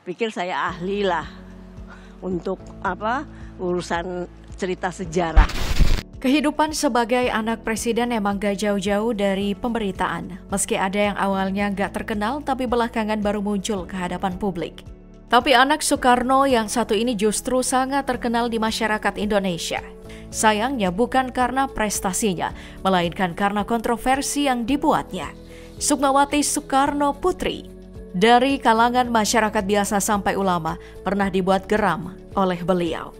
pikir saya ahli lah untuk urusan cerita sejarah. Kehidupan sebagai anak presiden emang gak jauh-jauh dari pemberitaan. Meski ada yang awalnya gak terkenal tapi belakangan baru muncul ke hadapan publik. Tapi anak Soekarno yang satu ini justru sangat terkenal di masyarakat Indonesia. Sayangnya bukan karena prestasinya, melainkan karena kontroversi yang dibuatnya. Sukmawati Soekarno Putri, dari kalangan masyarakat biasa sampai ulama, pernah dibuat geram oleh beliau.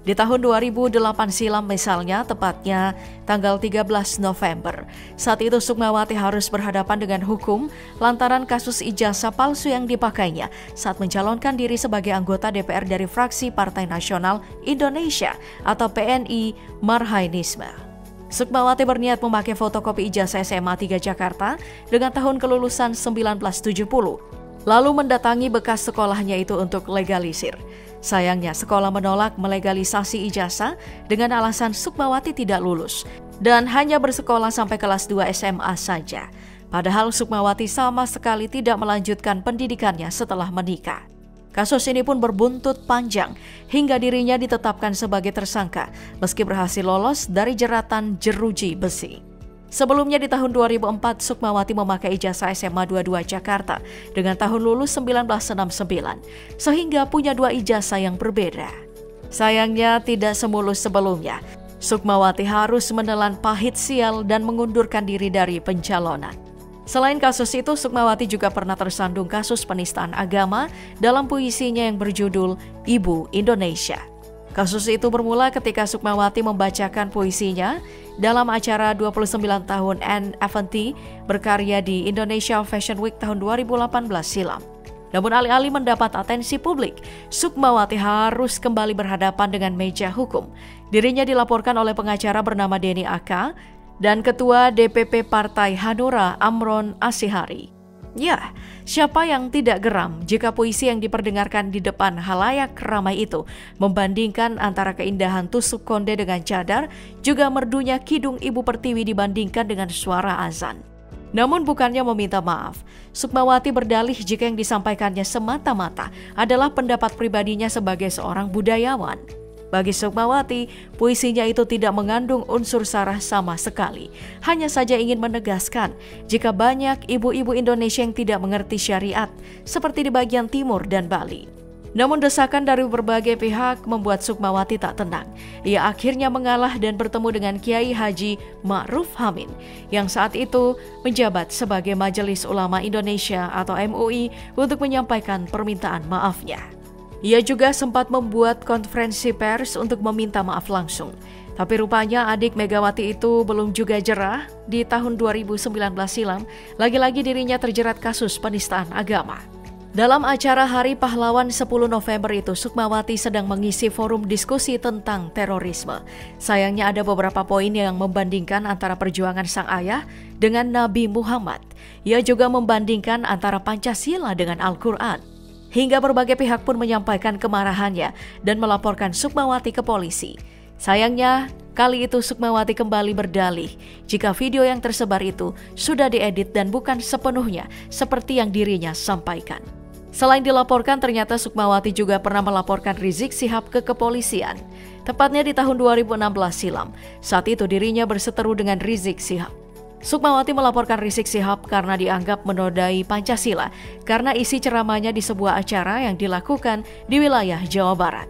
Di tahun 2008 silam misalnya, tepatnya tanggal 13 November. Saat itu Sukmawati harus berhadapan dengan hukum lantaran kasus ijazah palsu yang dipakainya saat mencalonkan diri sebagai anggota DPR dari fraksi Partai Nasional Indonesia atau PNI Marhainisme. Sukmawati berniat memakai fotokopi ijazah SMA 3 Jakarta dengan tahun kelulusan 1970, lalu mendatangi bekas sekolahnya itu untuk legalisir. Sayangnya sekolah menolak melegalisasi ijazah dengan alasan Sukmawati tidak lulus dan hanya bersekolah sampai kelas 2 SMA saja. Padahal Sukmawati sama sekali tidak melanjutkan pendidikannya setelah menikah. Kasus ini pun berbuntut panjang hingga dirinya ditetapkan sebagai tersangka meski berhasil lolos dari jeratan jeruji besi. Sebelumnya di tahun 2004, Sukmawati memakai ijazah SMA 22 Jakarta dengan tahun lulus 1969, sehingga punya dua ijazah yang berbeda. Sayangnya tidak semulus sebelumnya. Sukmawati harus menelan pahit sial dan mengundurkan diri dari pencalonan. Selain kasus itu, Sukmawati juga pernah tersandung kasus penistaan agama dalam puisinya yang berjudul Ibu Indonesia. Kasus itu bermula ketika Sukmawati membacakan puisinya dalam acara 29 tahun NFT berkarya di Indonesia Fashion Week tahun 2018 silam. Namun alih-alih mendapat atensi publik, Sukmawati harus kembali berhadapan dengan meja hukum. Dirinya dilaporkan oleh pengacara bernama Denny Aka dan Ketua DPP Partai Hanura Amron Asihari. Ya, siapa yang tidak geram jika puisi yang diperdengarkan di depan halayak ramai itu membandingkan antara keindahan tusuk konde dengan cadar, juga merdunya Kidung Ibu Pertiwi dibandingkan dengan suara azan. Namun bukannya meminta maaf, Sukmawati berdalih jika yang disampaikannya semata-mata adalah pendapat pribadinya sebagai seorang budayawan. Bagi Sukmawati, puisinya itu tidak mengandung unsur sara sama sekali. Hanya saja ingin menegaskan jika banyak ibu-ibu Indonesia yang tidak mengerti syariat, seperti di bagian timur dan Bali. Namun desakan dari berbagai pihak membuat Sukmawati tak tenang. Ia akhirnya mengalah dan bertemu dengan Kiai Haji Ma'ruf Amin, yang saat itu menjabat sebagai Majelis Ulama Indonesia atau MUI untuk menyampaikan permintaan maafnya. Ia juga sempat membuat konferensi pers untuk meminta maaf langsung. Tapi rupanya adik Megawati itu belum juga jerah. Di tahun 2019 silam, lagi-lagi dirinya terjerat kasus penistaan agama. Dalam acara Hari Pahlawan 10 November itu, Sukmawati sedang mengisi forum diskusi tentang terorisme. Sayangnya ada beberapa poin yang membandingkan antara perjuangan sang ayah dengan Nabi Muhammad. Ia juga membandingkan antara Pancasila dengan Al-Quran. Hingga berbagai pihak pun menyampaikan kemarahannya dan melaporkan Sukmawati ke polisi. Sayangnya, kali itu Sukmawati kembali berdalih jika video yang tersebar itu sudah diedit dan bukan sepenuhnya seperti yang dirinya sampaikan. Selain dilaporkan, ternyata Sukmawati juga pernah melaporkan Rizik Syihab ke kepolisian. Tepatnya di tahun 2016 silam. Saat itu dirinya berseteru dengan Rizik Syihab. Sukmawati melaporkan Rizik Syihab karena dianggap menodai Pancasila karena isi ceramahnya di sebuah acara yang dilakukan di wilayah Jawa Barat.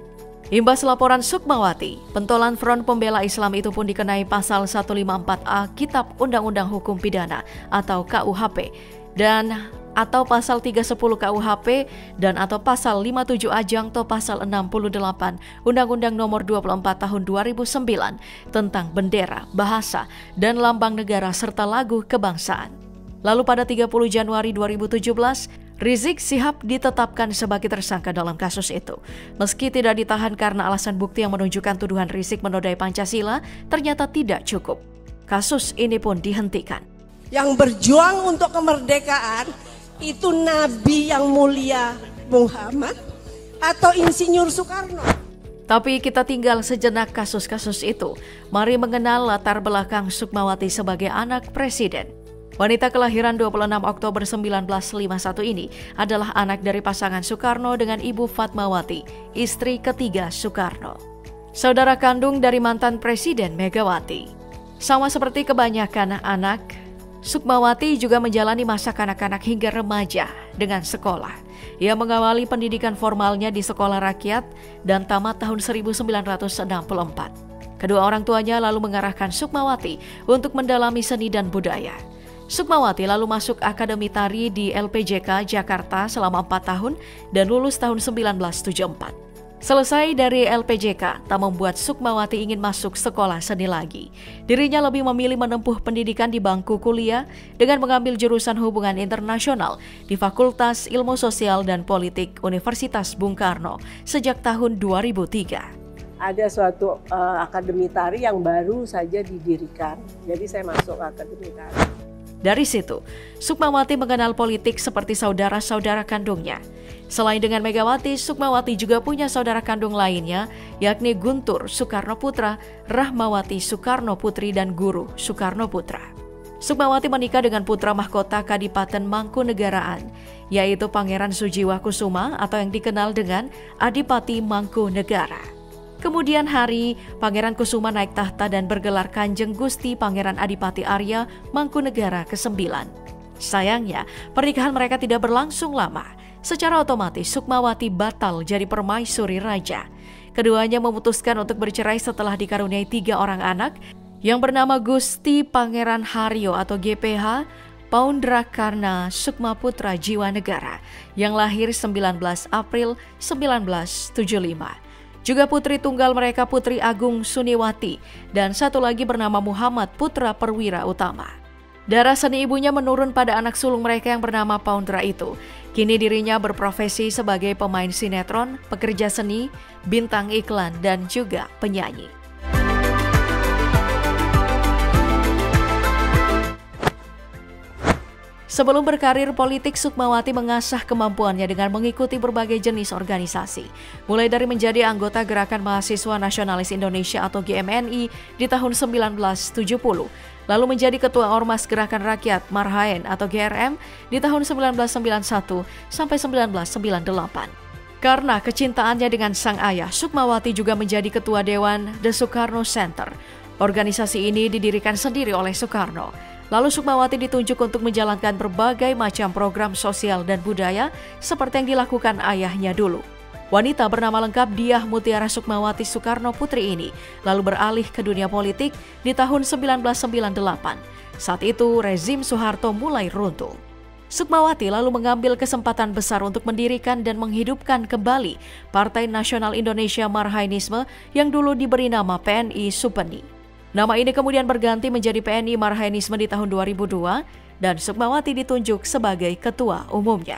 Imbas laporan Sukmawati, pentolan Front Pembela Islam itu pun dikenai pasal 154A Kitab Undang-Undang Hukum Pidana atau KUHP dan atau pasal 310 KUHP dan atau pasal 57 Ajang atau pasal 68 Undang-Undang Nomor 24 Tahun 2009 tentang bendera, bahasa, dan lambang negara serta lagu kebangsaan. Lalu pada 30 Januari 2017, Rizik Syihab ditetapkan sebagai tersangka dalam kasus itu. Meski tidak ditahan karena alasan bukti yang menunjukkan tuduhan Rizik menodai Pancasila ternyata tidak cukup. Kasus ini pun dihentikan. Yang berjuang untuk kemerdekaan itu Nabi yang mulia Muhammad atau Insinyur Soekarno? Tapi kita tinggal sejenak kasus-kasus itu. Mari mengenal latar belakang Sukmawati sebagai anak presiden. Wanita kelahiran 26 Oktober 1951 ini adalah anak dari pasangan Soekarno dengan Ibu Fatmawati, istri ketiga Soekarno. Saudara kandung dari mantan Presiden Megawati. Sama seperti kebanyakan anak, Sukmawati juga menjalani masa kanak-kanak hingga remaja dengan sekolah. Ia mengawali pendidikan formalnya di sekolah rakyat dan tamat tahun 1964. Kedua orang tuanya lalu mengarahkan Sukmawati untuk mendalami seni dan budaya. Sukmawati lalu masuk Akademi Tari di LPJK Jakarta selama 4 tahun dan lulus tahun 1974. Selesai dari LPJK, tak membuat Sukmawati ingin masuk sekolah seni lagi. Dirinya lebih memilih menempuh pendidikan di bangku kuliah dengan mengambil jurusan hubungan internasional di Fakultas Ilmu Sosial dan Politik Universitas Bung Karno sejak tahun 2003. Ada suatu akademi tari yang baru saja didirikan, jadi saya masuk akademi tari. Dari situ, Sukmawati mengenal politik seperti saudara-saudara kandungnya. Selain dengan Megawati, Sukmawati juga punya saudara kandung lainnya, yakni Guntur Soekarno Putra, Rahmawati Soekarno Putri, dan Guru Soekarno Putra. Sukmawati menikah dengan putra mahkota Kadipaten Mangkunegaraan, yaitu Pangeran Sujiwo Kusuma atau yang dikenal dengan Adipati Mangkunegara. Kemudian hari, Pangeran Kusuma naik tahta dan bergelar Kanjeng Gusti Pangeran Adipati Arya Mangkunegara ke-9. Sayangnya, pernikahan mereka tidak berlangsung lama. Secara otomatis, Sukmawati batal jadi permaisuri raja. Keduanya memutuskan untuk bercerai setelah dikaruniai 3 orang anak yang bernama Gusti Pangeran Haryo atau GPH, Paundrakarna Sukmaputra Jiwanegara yang lahir 19 April 1975. Juga putri tunggal mereka Putri Agung Suniwati dan satu lagi bernama Muhammad Putra Perwira Utama. Darah seni ibunya menurun pada anak sulung mereka yang bernama Paundra itu. Kini dirinya berprofesi sebagai pemain sinetron, pekerja seni, bintang iklan, dan juga penyanyi. Sebelum berkarir politik, Sukmawati mengasah kemampuannya dengan mengikuti berbagai jenis organisasi. Mulai dari menjadi anggota Gerakan Mahasiswa Nasionalis Indonesia atau GMNI di tahun 1970, lalu menjadi Ketua Ormas Gerakan Rakyat Marhaen atau GRM di tahun 1991 sampai 1998. Karena kecintaannya dengan sang ayah, Sukmawati juga menjadi Ketua Dewan The Soekarno Center. Organisasi ini didirikan sendiri oleh Soekarno. Lalu Sukmawati ditunjuk untuk menjalankan berbagai macam program sosial dan budaya seperti yang dilakukan ayahnya dulu. Wanita bernama lengkap Diah Mutiara Sukmawati Soekarno Putri ini lalu beralih ke dunia politik di tahun 1998. Saat itu rezim Soeharto mulai runtuh. Sukmawati lalu mengambil kesempatan besar untuk mendirikan dan menghidupkan kembali Partai Nasional Indonesia Marhainisme yang dulu diberi nama PNI Supeni. Nama ini kemudian berganti menjadi PNI Marhainisme di tahun 2002 dan Sukmawati ditunjuk sebagai ketua umumnya.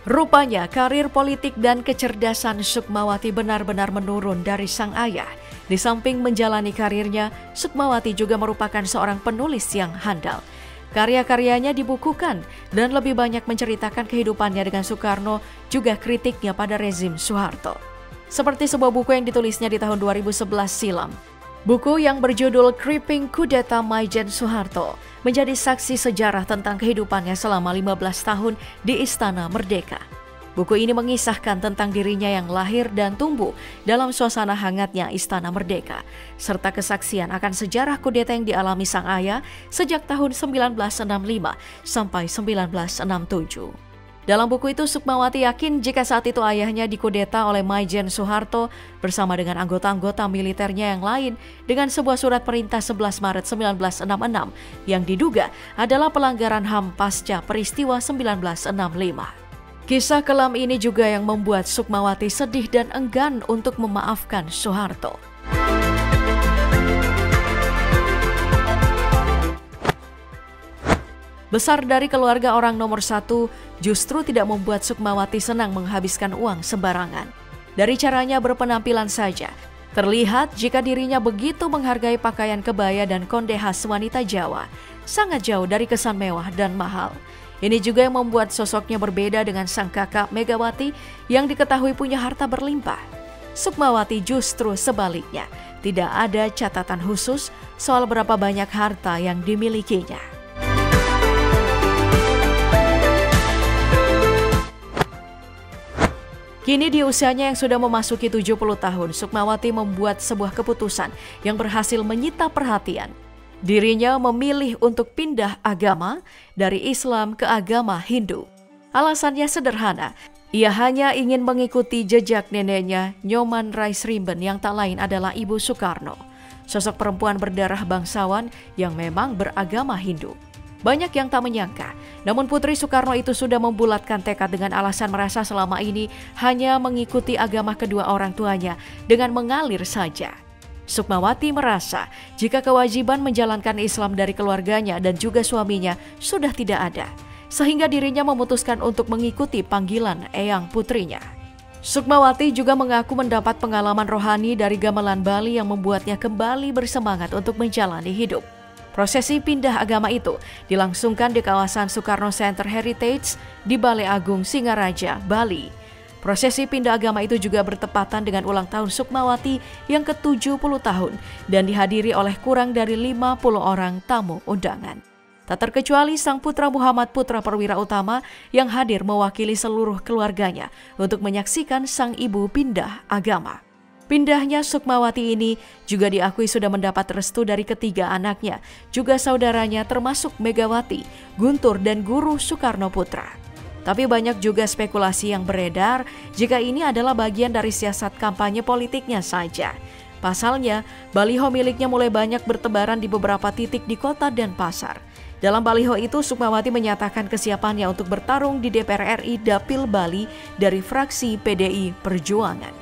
Rupanya karir politik dan kecerdasan Sukmawati benar-benar menurun dari sang ayah. Di samping menjalani karirnya, Sukmawati juga merupakan seorang penulis yang handal. Karya-karyanya dibukukan dan lebih banyak menceritakan kehidupannya dengan Soekarno, juga kritiknya pada rezim Soeharto. Seperti sebuah buku yang ditulisnya di tahun 2011 silam. Buku yang berjudul Creeping Kudeta Maijen Soeharto menjadi saksi sejarah tentang kehidupannya selama 15 tahun di Istana Merdeka. Buku ini mengisahkan tentang dirinya yang lahir dan tumbuh dalam suasana hangatnya Istana Merdeka, serta kesaksian akan sejarah kudeta yang dialami sang ayah sejak tahun 1965 sampai 1967. Dalam buku itu, Sukmawati yakin jika saat itu ayahnya dikudeta oleh Maijen Soeharto bersama dengan anggota-anggota militernya yang lain dengan sebuah surat perintah 11 Maret 1966 yang diduga adalah pelanggaran HAM pasca peristiwa 1965. Kisah kelam ini juga yang membuat Sukmawati sedih dan enggan untuk memaafkan Soeharto. Besar dari keluarga orang nomor 1 justru tidak membuat Sukmawati senang menghabiskan uang sembarangan. Dari caranya berpenampilan saja, terlihat jika dirinya begitu menghargai pakaian kebaya dan konde khas wanita Jawa, sangat jauh dari kesan mewah dan mahal. Ini juga yang membuat sosoknya berbeda dengan sang kakak Megawati yang diketahui punya harta berlimpah. Sukmawati justru sebaliknya, tidak ada catatan khusus soal berapa banyak harta yang dimilikinya. Kini di usianya yang sudah memasuki 70 tahun, Sukmawati membuat sebuah keputusan yang berhasil menyita perhatian. Dirinya memilih untuk pindah agama dari Islam ke agama Hindu. Alasannya sederhana, ia hanya ingin mengikuti jejak neneknya Nyoman Raisrimben yang tak lain adalah Ibu Soekarno, sosok perempuan berdarah bangsawan yang memang beragama Hindu. Banyak yang tak menyangka, namun Putri Soekarno itu sudah membulatkan tekad dengan alasan merasa selama ini hanya mengikuti agama kedua orang tuanya dengan mengalir saja. Sukmawati merasa jika kewajiban menjalankan Islam dari keluarganya dan juga suaminya sudah tidak ada, sehingga dirinya memutuskan untuk mengikuti panggilan eyang putrinya. Sukmawati juga mengaku mendapat pengalaman rohani dari gamelan Bali yang membuatnya kembali bersemangat untuk menjalani hidup. Prosesi pindah agama itu dilangsungkan di kawasan Soekarno Center Heritage di Balai Agung Singaraja, Bali. Prosesi pindah agama itu juga bertepatan dengan ulang tahun Sukmawati yang ke-70 tahun dan dihadiri oleh kurang dari 50 orang tamu undangan. Tak terkecuali sang putra Muhammad Putra Perwira Utama yang hadir mewakili seluruh keluarganya untuk menyaksikan sang ibu pindah agama. Pindahnya Sukmawati ini juga diakui sudah mendapat restu dari ketiga anaknya, juga saudaranya termasuk Megawati, Guntur, dan Guru Soekarno Putra. Tapi banyak juga spekulasi yang beredar jika ini adalah bagian dari siasat kampanye politiknya saja. Pasalnya, baliho miliknya mulai banyak bertebaran di beberapa titik di kota dan pasar. Dalam baliho itu, Sukmawati menyatakan kesiapannya untuk bertarung di DPR RI Dapil Bali dari fraksi PDI Perjuangan.